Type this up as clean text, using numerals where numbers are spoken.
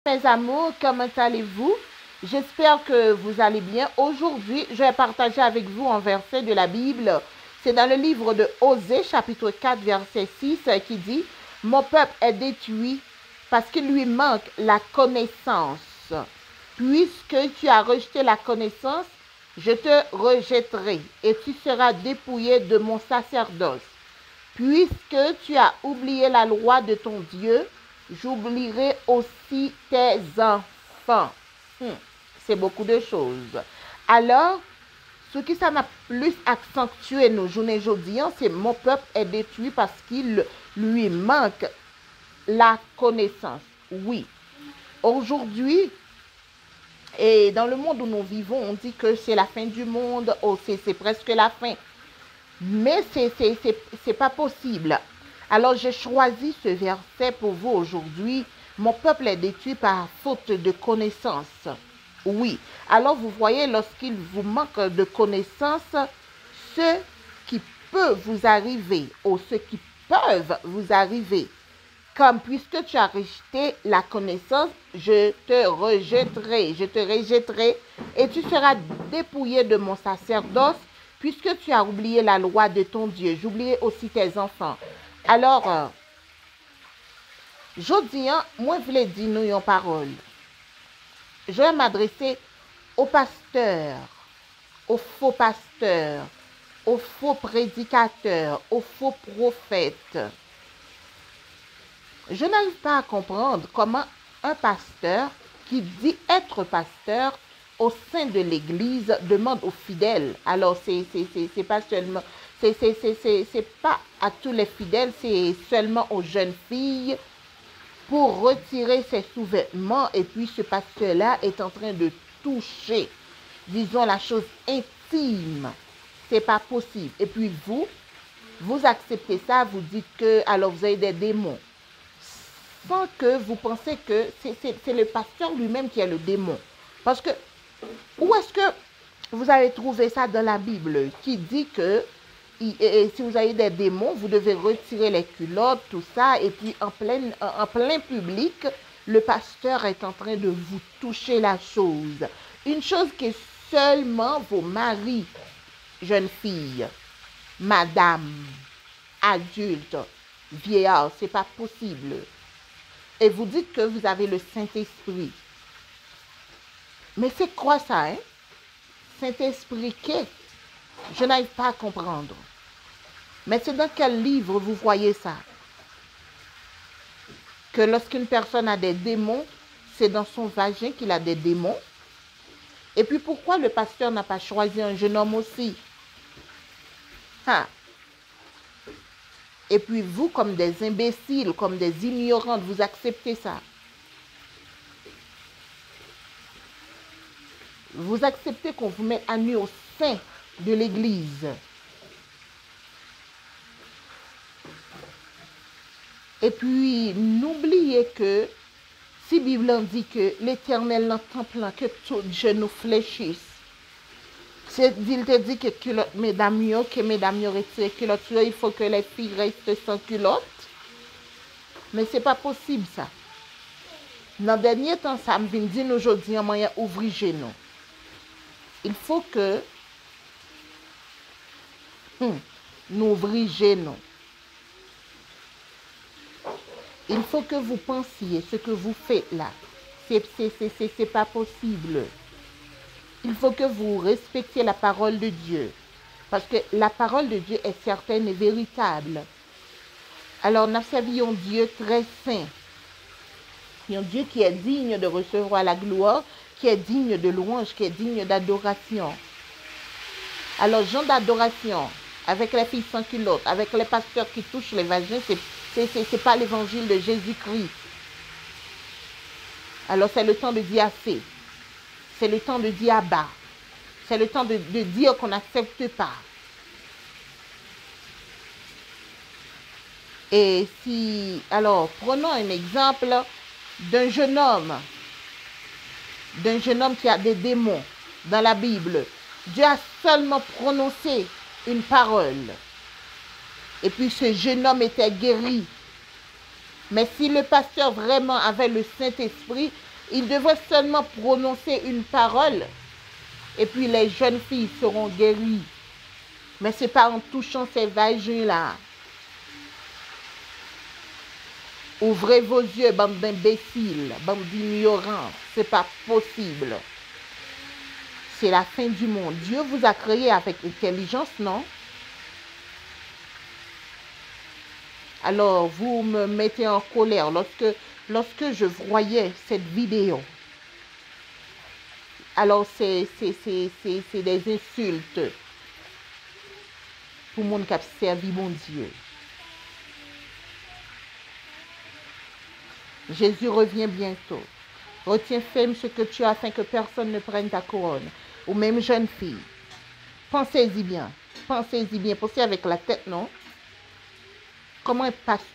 Mes amours, comment allez-vous? J'espère que vous allez bien. Aujourd'hui, je vais partager avec vous un verset de la Bible. C'est dans le livre de Osée, chapitre 4, verset 6, qui dit « Mon peuple est détruit parce qu'il lui manque la connaissance. Puisque tu as rejeté la connaissance, je te rejetterai et tu seras dépouillé de mon sacerdoce. Puisque tu as oublié la loi de ton Dieu, j'oublierai aussi tes enfants. C'est beaucoup de choses. Alors, ce qui ça m'a plus accentué nos journées aujourd'hui, c'est mon peuple est détruit parce qu'il lui manque la connaissance. Oui. Aujourd'hui, et dans le monde où nous vivons, on dit que c'est la fin du monde, oh, c'est presque la fin. Mais c'est pas possible. Alors j'ai choisi ce verset pour vous aujourd'hui. Mon peuple est détruit par faute de connaissance. Oui. Alors vous voyez, lorsqu'il vous manque de connaissance, ce qui peut vous arriver ou ce qui peuvent vous arriver, comme puisque tu as rejeté la connaissance, je te rejetterai et tu seras dépouillé de mon sacerdoce. Puisque tu as oublié la loi de ton Dieu, j'oublierai aussi tes enfants. Alors, je dis, moi, je voulais dire nous une parole. Je vais m'adresser aux pasteurs, aux faux pasteurs, aux faux prédicateurs, aux faux prophètes. Je n'arrive pas à comprendre comment un pasteur qui dit être pasteur au sein de l'Église demande aux fidèles. Alors, c'est pas seulement, c'est pas à tous les fidèles, c'est seulement aux jeunes filles pour retirer ses sous-vêtements. Et puis, ce pasteur-là est en train de toucher, disons, la chose intime. C'est pas possible. Et puis, vous acceptez ça, vous dites que, alors, vous avez des démons. Sans que vous pensez que c'est le pasteur lui-même qui est le démon. Parce que, où est-ce que vous avez trouvé ça dans la Bible qui dit que si vous avez des démons, vous devez retirer les culottes, tout ça, et puis en plein public, le pasteur est en train de vous toucher la chose. Une chose que seulement vos maris, jeunes filles, madame, adultes, vieillards, c'est pas possible. Et vous dites que vous avez le Saint-Esprit. Mais c'est quoi ça, hein? Saint-Esprit qu'est? Je n'arrive pas à comprendre. Mais c'est dans quel livre vous voyez ça? Que lorsqu'une personne a des démons, c'est dans son vagin qu'il a des démons. Et puis pourquoi le pasteur n'a pas choisi un jeune homme aussi? Et puis vous, comme des imbéciles, comme des ignorantes, vous acceptez ça. Vous acceptez qu'on vous mette à nu au sein de l'Église. Et puis, n'oubliez que, si la Bible dit que l'Éternel n'entend plein que tout genou fléchisse, il te dit que culotte, mesdames, retirent culotte, il faut que les filles restent sans culotte. Mais ce n'est pas possible ça. Dans le dernier temps, ça me vient dire aujourd'hui, en moyen ouvrir genou. Il faut que nous ouvrions genou. Il faut que vous pensiez ce que vous faites là. C'est pas possible. Il faut que vous respectiez la parole de Dieu. Parce que la parole de Dieu est certaine et véritable. Alors, nous servons un Dieu très saint. Un Dieu qui est digne de recevoir la gloire, qui est digne de louange, qui est digne d'adoration. Alors, genre d'adoration, avec les filles sans culotte, avec les pasteurs qui touchent les vagins, c'est pas l'évangile de Jésus-Christ. Alors, c'est le temps de dire assez. C'est le temps de dire à bas. C'est le temps de dire qu'on n'accepte pas. Et si, alors, prenons un exemple d'un jeune homme qui a des démons dans la Bible. Dieu a seulement prononcé une parole. Et puis ce jeune homme était guéri. Mais si le pasteur vraiment avait le Saint-Esprit, Il devrait seulement prononcer une parole et puis les jeunes filles seront guéries. Mais ce n'est pas en touchant ces vagins-là. Ouvrez vos yeux, bande d'imbéciles, bande d'ignorants. Ce n'est pas possible. C'est la fin du monde. Dieu vous a créé avec intelligence, non? Alors, vous me mettez en colère lorsque je voyais cette vidéo. Alors, c'est des insultes pour mon qui a servi mon Dieu. Jésus revient bientôt. Retiens ferme ce que tu as afin que personne ne prenne ta couronne. Ou même jeune fille. Pensez-y bien. Pensez-y bien. Pensez avec la tête, non? Comment un pasteur